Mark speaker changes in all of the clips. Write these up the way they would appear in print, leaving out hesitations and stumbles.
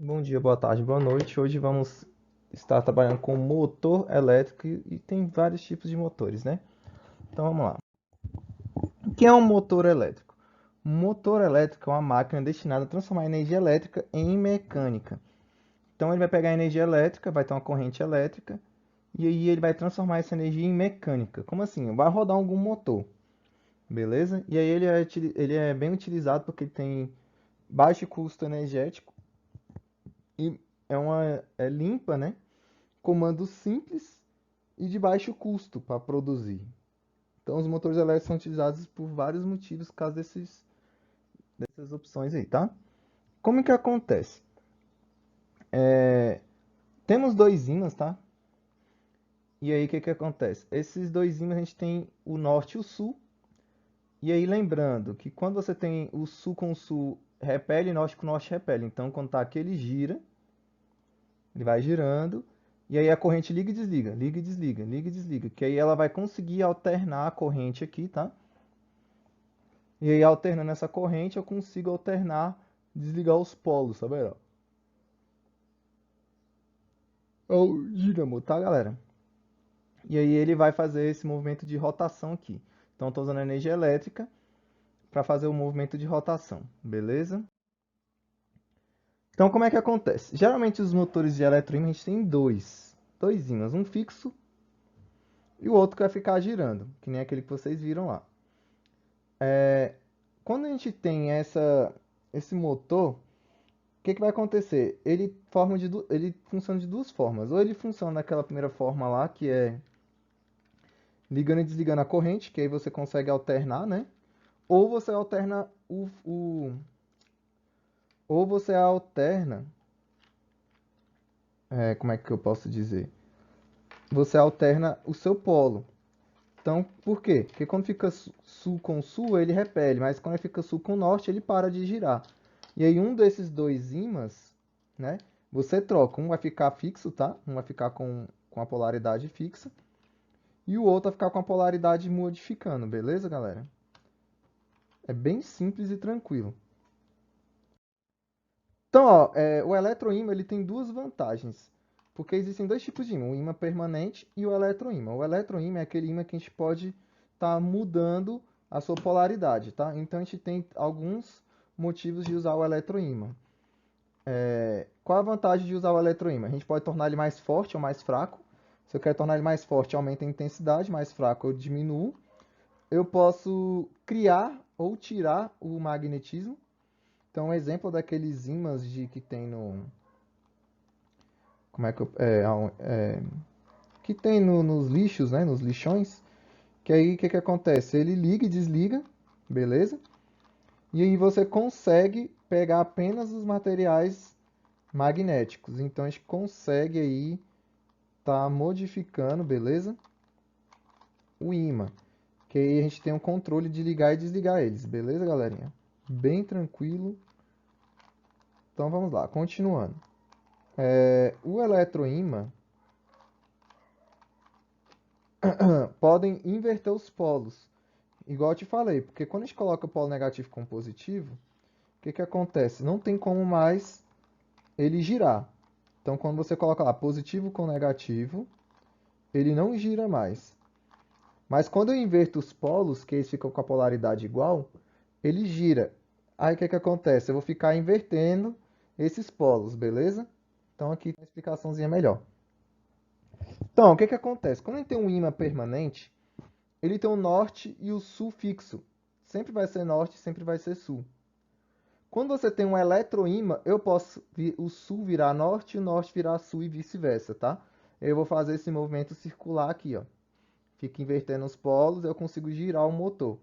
Speaker 1: Bom dia, boa tarde, boa noite. Hoje vamos estar trabalhando com motor elétrico e tem vários tipos de motores, né? Então vamos lá. O que é um motor elétrico? Um motor elétrico é uma máquina destinada a transformar energia elétrica em mecânica. Então ele vai pegar a energia elétrica, vai ter uma corrente elétrica e aí ele vai transformar essa energia em mecânica. Como assim? Vai rodar algum motor, beleza? E aí ele é bem utilizado porque ele tem baixo custo energético e é limpa, né? Comando simples e de baixo custo para produzir. Então, os motores elétricos são utilizados por vários motivos, por causa dessas opções aí, tá? Como que acontece? Temos dois ímãs, tá? E aí, o que acontece? Esses dois ímãs, a gente tem o norte e o sul. E aí, lembrando que quando você tem o sul com o sul repele, e norte com o norte repele. Então, quando tá aqui, ele gira, ele vai girando. E aí, a corrente liga e desliga, liga e desliga, liga e desliga. Que aí ela vai conseguir alternar a corrente aqui, tá? E aí, alternando essa corrente, eu consigo alternar, desligar os polos, sabe? Ó? É o dínamo, tá, galera? E aí ele vai fazer esse movimento de rotação aqui. Então, estou usando a energia elétrica para fazer o movimento de rotação, beleza? Então, como é que acontece? Geralmente, os motores de eletroímã, a gente tem dois ímãs, um fixo e o outro que vai ficar girando, que nem aquele que vocês viram lá. Quando a gente tem esse motor, o que vai acontecer? Ele funciona de duas formas. Ou ele funciona daquela primeira forma lá, que é ligando e desligando a corrente, que aí você consegue alternar, né? Ou você alterna ou você alterna, como é que eu posso dizer? Você alterna o seu polo. Então, por quê? Porque quando fica sul com sul, ele repele, mas quando fica sul com norte, ele para de girar. E aí um desses dois ímãs, né? Você troca, um vai ficar fixo, tá? Um vai ficar com a polaridade fixa e o outro vai ficar com a polaridade modificando, beleza, galera? É bem simples e tranquilo. Então, ó, o eletroímã ele tem duas vantagens, porque existem dois tipos de ímã, o ímã permanente e o eletroímã. O eletroímã é aquele ímã que a gente pode estar mudando a sua polaridade, tá? Então a gente tem alguns motivos de usar o eletroímã. Qual a vantagem de usar o eletroímã? A gente pode tornar ele mais forte ou mais fraco. Se eu quero tornar ele mais forte, aumenta a intensidade, mais fraco eu diminuo. Eu posso criar ou tirar o magnetismo. Então, um exemplo daqueles ímãs que tem no. Como é que eu. Que tem nos lixos, né? Nos lixões. Que aí o que acontece? Ele liga e desliga, beleza? E aí você consegue pegar apenas os materiais magnéticos. Então a gente consegue aí tá modificando, beleza? O ímã. Que aí a gente tem um controle de ligar e desligar eles, beleza, galerinha? Bem tranquilo. Então vamos lá, continuando. O eletroímã podem inverter os polos, igual eu te falei, porque quando a gente coloca o polo negativo com positivo, o que acontece? Não tem como mais ele girar. Então, quando você coloca lá positivo com negativo, ele não gira mais. Mas quando eu inverto os polos, que eles ficam com a polaridade igual, ele gira. Aí o que acontece? Eu vou ficar invertendo esses polos, beleza? Então aqui tem uma explicaçãozinha melhor. Então, o que acontece? Quando a gente tem um ímã permanente, ele tem o norte e o sul fixo. Sempre vai ser norte, sempre vai ser sul. Quando você tem um eletroímã, eu posso o sul virar norte e o norte virar sul e vice-versa, tá? Eu vou fazer esse movimento circular aqui, ó. Fica invertendo os polos, eu consigo girar o motor.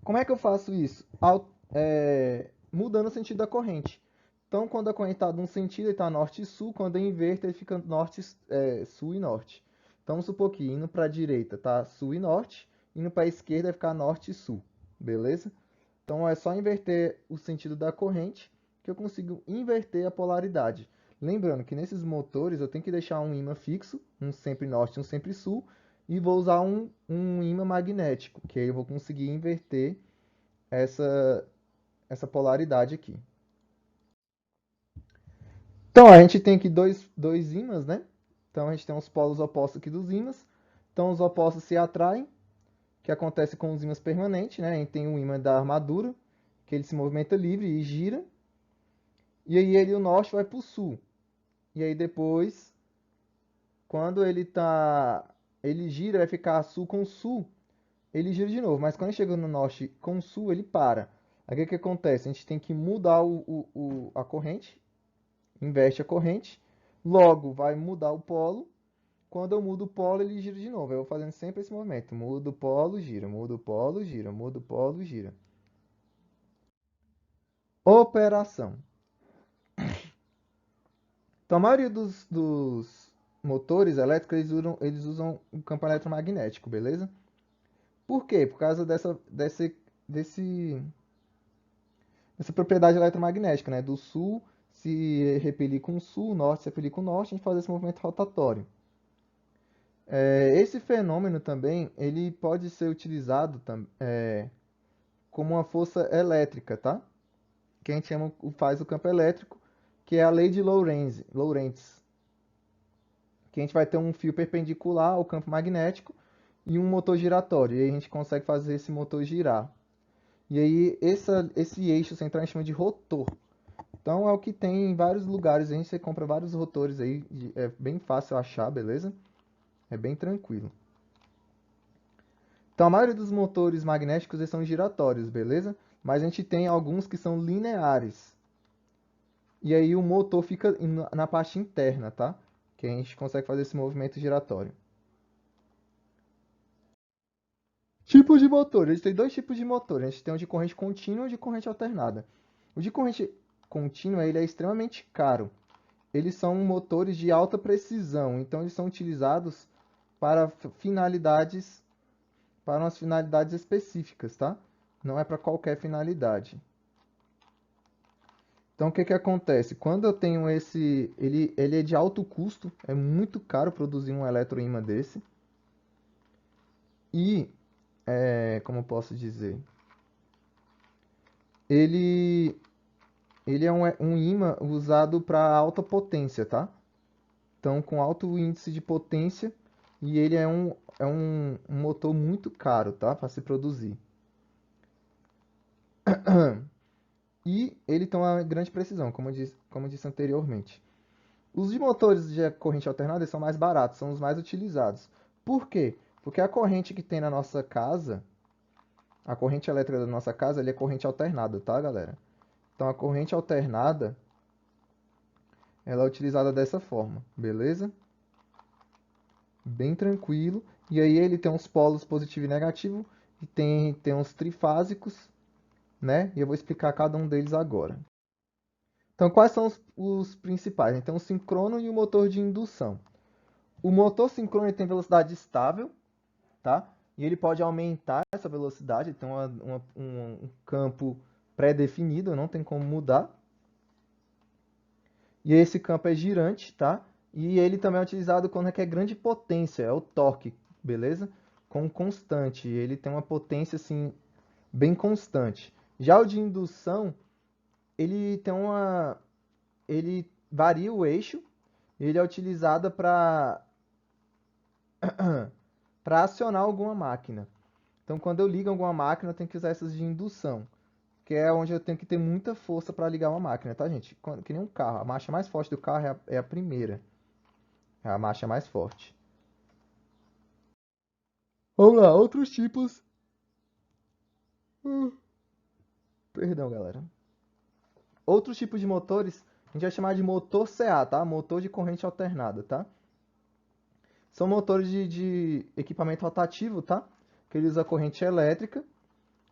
Speaker 1: Como é que eu faço isso? Mudando o sentido da corrente. Então, quando a corrente está num sentido, ele está norte e sul. Quando eu inverto, ele fica norte, sul e norte. Então, vamos supor que indo para a direita tá sul e norte, indo para a esquerda vai ficar norte e sul. Beleza? Então, é só inverter o sentido da corrente que eu consigo inverter a polaridade. Lembrando que nesses motores eu tenho que deixar um ímã fixo, um sempre norte e um sempre sul, e vou usar um ímã magnético, que aí eu vou conseguir inverter essa, essa polaridade aqui. Então, a gente tem aqui dois ímãs, né? Então, a gente tem os polos opostos aqui dos ímãs. Então, os opostos se atraem, que acontece com os ímãs permanentes, né? A gente tem o ímã da armadura, que ele se movimenta livre e gira. E aí o norte vai para o sul. E aí depois, quando ele gira, vai ficar sul com sul, ele gira de novo. Mas quando ele chega no norte com sul, ele para. Aí o que acontece? A gente tem que mudar a corrente, inverte a corrente, logo vai mudar o polo. Quando eu mudo o polo, ele gira de novo. Eu vou fazendo sempre esse movimento. Mudo o polo, gira. Mudo o polo, gira. Mudo o polo, gira. Operação. Então, a maioria dos motores elétricos, eles usam o campo eletromagnético, beleza? Por quê? Por causa desse, dessa propriedade eletromagnética, né? Do sul se repelir com o sul, norte se repelir com o norte, a gente faz esse movimento rotatório. Esse fenômeno também, ele pode ser utilizado como uma força elétrica, tá? Que a gente faz o campo elétrico, que é a lei de Lorentz, que a gente vai ter um fio perpendicular ao campo magnético e um motor giratório, e aí a gente consegue fazer esse motor girar. E aí esse eixo central a gente chama de rotor. Então é o que tem em vários lugares, a gente compra vários rotores aí, é bem fácil achar, beleza? É bem tranquilo. Então a maioria dos motores magnéticos eles são giratórios, beleza? Mas a gente tem alguns que são lineares. E aí o motor fica na parte interna, tá? Que a gente consegue fazer esse movimento giratório. Tipos de motor. A gente tem dois tipos de motor. A gente tem o de corrente contínua e o de corrente alternada. O de corrente contínua ele é extremamente caro. Eles são motores de alta precisão, então eles são utilizados para para umas finalidades específicas, tá? Não é para qualquer finalidade. Então, o que que acontece? Quando eu tenho ele é de alto custo, é muito caro produzir um eletroímã desse. E, como eu posso dizer, ele, ele é um ímã usado para alta potência, tá? Então, com alto índice de potência, e ele é um motor muito caro, tá? Para se produzir. E ele tem uma grande precisão, como eu disse anteriormente. Os de motores de corrente alternada são mais baratos, são os mais utilizados. Por quê? Porque a corrente que tem na nossa casa, a corrente elétrica da nossa casa, ele é corrente alternada, tá, galera? Então a corrente alternada, ela é utilizada dessa forma, beleza? Bem tranquilo. E aí ele tem uns polos positivo e negativo, e tem uns trifásicos, né? E eu vou explicar cada um deles agora. Então, quais são os principais? Então, o sincrono e o motor de indução. O motor sincrono tem velocidade estável, tá? E ele pode aumentar essa velocidade, tem um campo pré-definido, não tem como mudar. E esse campo é girante, tá? E ele também é utilizado quando requer grande potência, é o torque, beleza? Com constante, ele tem uma potência assim bem constante. Já o de indução, ele tem ele varia o eixo, ele é utilizado para acionar alguma máquina. Então, quando eu ligo alguma máquina, eu tenho que usar essas de indução, que é onde eu tenho que ter muita força para ligar uma máquina, tá, gente? Que nem um carro. A marcha mais forte do carro é a primeira. É a marcha mais forte. Vamos lá, outros tipos. Perdão, galera. Outros tipos de motores, a gente vai chamar de motor CA, tá? Motor de corrente alternada, tá? São motores de equipamento rotativo, tá? Que ele usa corrente elétrica.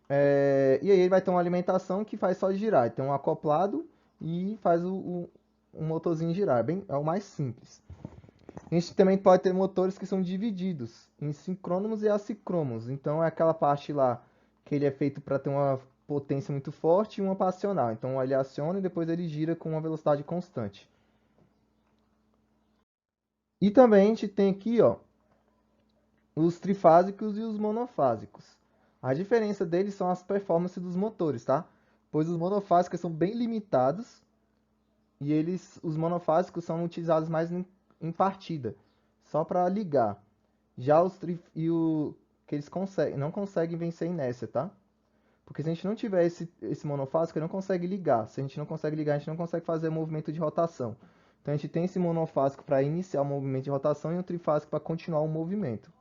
Speaker 1: E aí ele vai ter uma alimentação que faz só girar. Tem um acoplado e faz o motorzinho girar. É o mais simples. A gente também pode ter motores que são divididos em sincrônomos e assíncromos. Então é aquela parte lá que ele é feito para ter uma potência muito forte e uma passional. Então ele aciona e depois ele gira com uma velocidade constante. E também a gente tem aqui, ó, os trifásicos e os monofásicos. A diferença deles são as performances dos motores, tá? Pois os monofásicos são bem limitados E os monofásicos são utilizados mais em partida, só para ligar. Já que eles não conseguem vencer inércia, tá? Porque se a gente não tiver esse monofásico, ele não consegue ligar. Se a gente não consegue ligar, a gente não consegue fazer movimento de rotação. Então a gente tem esse monofásico para iniciar o movimento de rotação e um trifásico para continuar o movimento.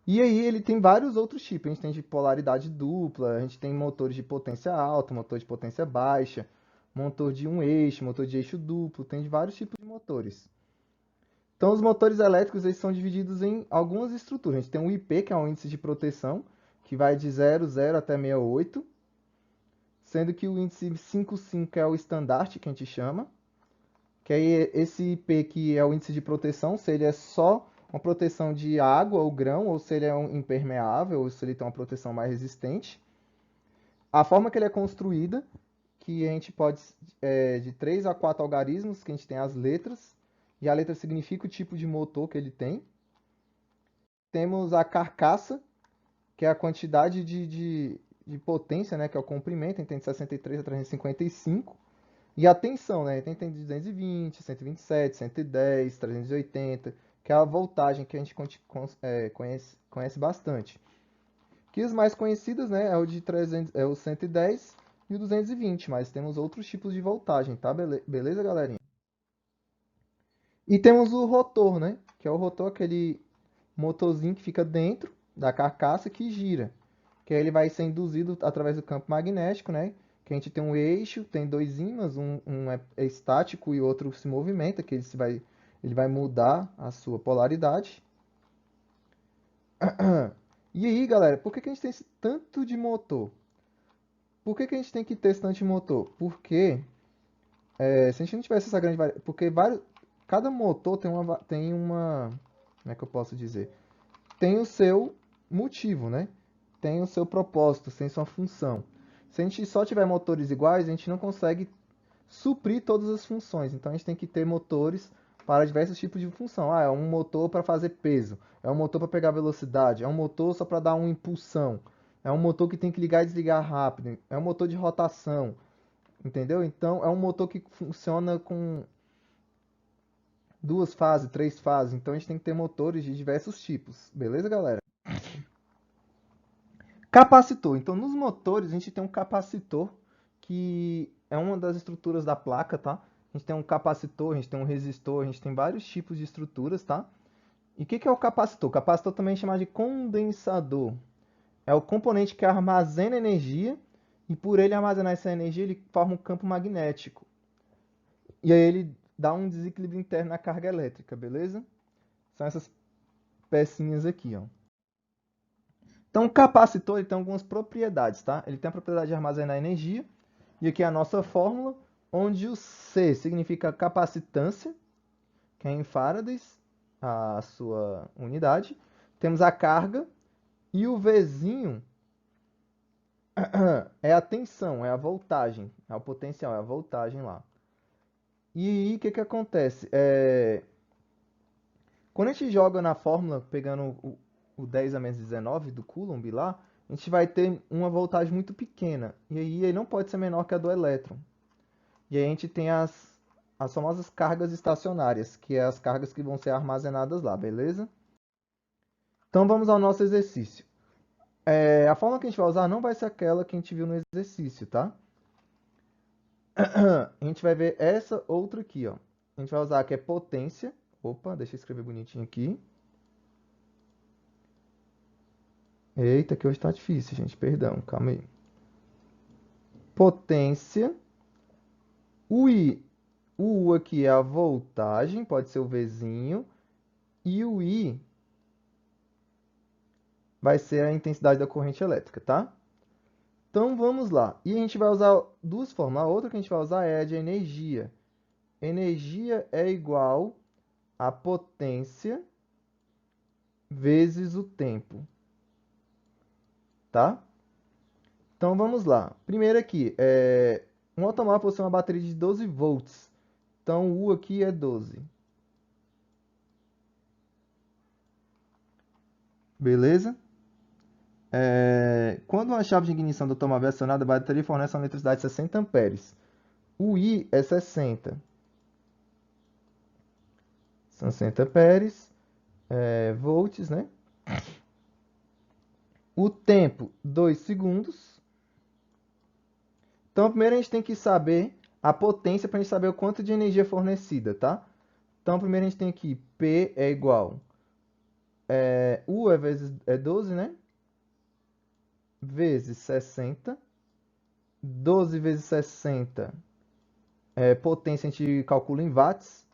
Speaker 1: E aí ele tem vários outros tipos. A gente tem de polaridade dupla, a gente tem motores de potência alta, motor de potência baixa, motor de um eixo, motor de eixo duplo, tem de vários tipos de motores. Então os motores elétricos eles são divididos em algumas estruturas. A gente tem o IP, que é um índice de proteção, que vai de 0,0 até 68, sendo que o índice 55 é o estandarte, que a gente chama, que aí esse IP que é o índice de proteção, se ele é só uma proteção de água ou grão, ou se ele é um impermeável, ou se ele tem uma proteção mais resistente. A forma que ele é construída, que a gente pode, de 3 a 4 algarismos, que a gente tem as letras, e a letra significa o tipo de motor que ele tem. Temos a carcaça, que é a quantidade de potência, né, que é o comprimento, tem de 63 a 355. E a tensão, né? Tem de 220, 127, 110, 380, que é a voltagem que a gente conhece bastante. Que os mais conhecidos, né, é o de 300, é o 110 e o 220, mas temos outros tipos de voltagem, tá? Beleza, galerinha? E temos o rotor, né? Que é o rotor, aquele motorzinho que fica dentro da carcaça que gira. Que aí ele vai ser induzido através do campo magnético, né? Que a gente tem um eixo, tem dois ímãs, um é estático e outro se movimenta, que ele vai mudar a sua polaridade. E aí, galera, por que a gente tem esse tanto de motor? Por que a gente tem que ter esse tanto de motor? Porque se a gente não tivesse essa grande variedade. Porque cada motor como é que eu posso dizer? Tem o seu motivo, né? Tem o seu propósito, tem sua função. Se a gente só tiver motores iguais, a gente não consegue suprir todas as funções. Então a gente tem que ter motores para diversos tipos de função. Ah, é um motor para fazer peso, é um motor para pegar velocidade, é um motor só para dar uma impulsão, é um motor que tem que ligar e desligar rápido, é um motor de rotação, entendeu? Então é um motor que funciona com duas fases, três fases. Então a gente tem que ter motores de diversos tipos, beleza, galera? Capacitor. Então, nos motores, a gente tem um capacitor, que é uma das estruturas da placa, tá? A gente tem um capacitor, a gente tem um resistor, a gente tem vários tipos de estruturas, tá? E o que é o capacitor? O capacitor também é chamado de condensador. É o componente que armazena energia, e por ele armazenar essa energia, ele forma um campo magnético. E aí ele dá um desequilíbrio interno na carga elétrica, beleza? São essas pecinhas aqui, ó. Então, o capacitor ele tem algumas propriedades, tá? Ele tem a propriedade de armazenar energia. E aqui é a nossa fórmula, onde o C significa capacitância, que é em farads, a sua unidade. Temos a carga. E o Vzinho é a tensão, é a voltagem, é o potencial, é a voltagem lá. E aí, o que acontece? Quando a gente joga na fórmula, pegando o 10 a menos 19 do Coulomb lá, a gente vai ter uma voltagem muito pequena. E aí ele não pode ser menor que a do elétron. E aí a gente tem as famosas cargas estacionárias, que é as cargas que vão ser armazenadas lá, beleza? Então vamos ao nosso exercício. A fórmula que a gente vai usar não vai ser aquela que a gente viu no exercício, tá? A gente vai ver essa outra aqui, ó. A gente vai usar que é potência. Opa, deixa eu escrever bonitinho aqui. Eita, que hoje tá difícil, gente. Perdão, calma aí. Potência. O I, o U aqui é a voltagem, pode ser o Vzinho. E o I vai ser a intensidade da corrente elétrica, tá? Então vamos lá. E a gente vai usar duas formas. A outra que a gente vai usar é a de energia. Energia é igual a potência vezes o tempo, tá? Então vamos lá. Primeiro aqui, um automóvel possui uma bateria de 12 volts. Então o U aqui é 12. Beleza? Quando uma chave de ignição do automóvel é acionada, a bateria fornece uma eletricidade de 60 amperes. O I é 60. 60 Peres, volts, né? O tempo, 2 segundos. Então, primeiro a gente tem que saber a potência para a gente saber o quanto de energia fornecida, tá? Então, primeiro a gente tem aqui P é igual. U é 12, né? Vezes 60. 12 vezes 60 potência, a gente calcula em watts.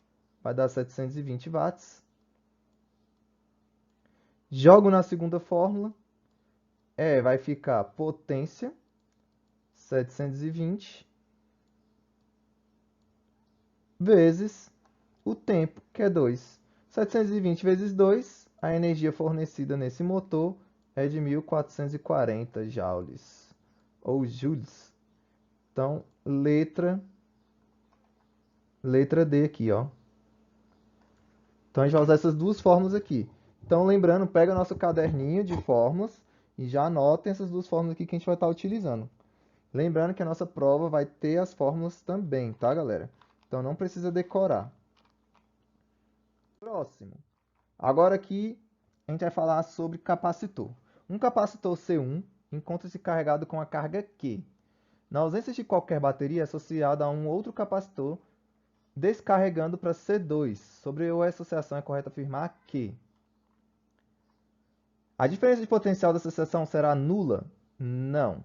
Speaker 1: Vai dar 720 watts. Jogo na segunda fórmula. Vai ficar potência 720 vezes o tempo, que é 2. 720 vezes 2, a energia fornecida nesse motor é de 1440 joules, ou joules. Então, letra D aqui, ó. Então, a gente vai usar essas duas fórmulas aqui. Então, lembrando, pega nosso caderninho de fórmulas e já anotem essas duas fórmulas aqui que a gente vai estar utilizando. Lembrando que a nossa prova vai ter as fórmulas também, tá, galera? Então, não precisa decorar. Próximo. Agora aqui a gente vai falar sobre capacitor. Um capacitor C1 encontra-se carregado com a carga Q. Na ausência de qualquer bateria, é associada a um outro capacitor descarregando para C2. Sobre a associação é correto afirmar que a diferença de potencial da associação será nula? Não.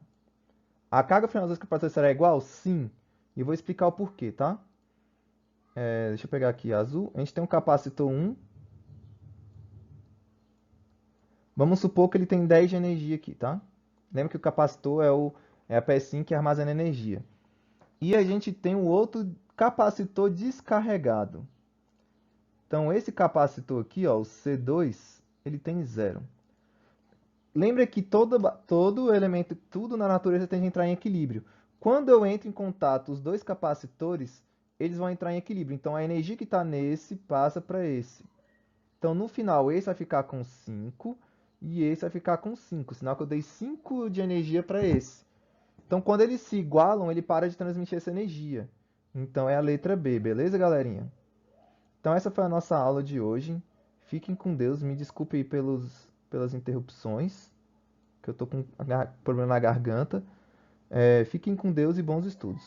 Speaker 1: A carga final dos capacitores será igual? Sim. E eu vou explicar o porquê, tá? Deixa eu pegar aqui azul. A gente tem um capacitor 1. Vamos supor que ele tem 10 de energia aqui, tá? Lembra que o capacitor é a pecinha que armazena energia. E a gente tem um outro capacitor descarregado. Então, esse capacitor aqui, ó, o C2, ele tem zero. Lembra que todo elemento, tudo na natureza tem que entrar em equilíbrio. Quando eu entro em contato os dois capacitores, eles vão entrar em equilíbrio. Então, a energia que está nesse passa para esse. Então, no final, esse vai ficar com 5 e esse vai ficar com 5. Sinal que eu dei 5 de energia para esse. Então, quando eles se igualam, ele para de transmitir essa energia. Então, é a letra B, beleza, galerinha? Então, essa foi a nossa aula de hoje. Fiquem com Deus. Me desculpe aí pelas interrupções, que eu tô com problema na garganta. Fiquem com Deus e bons estudos.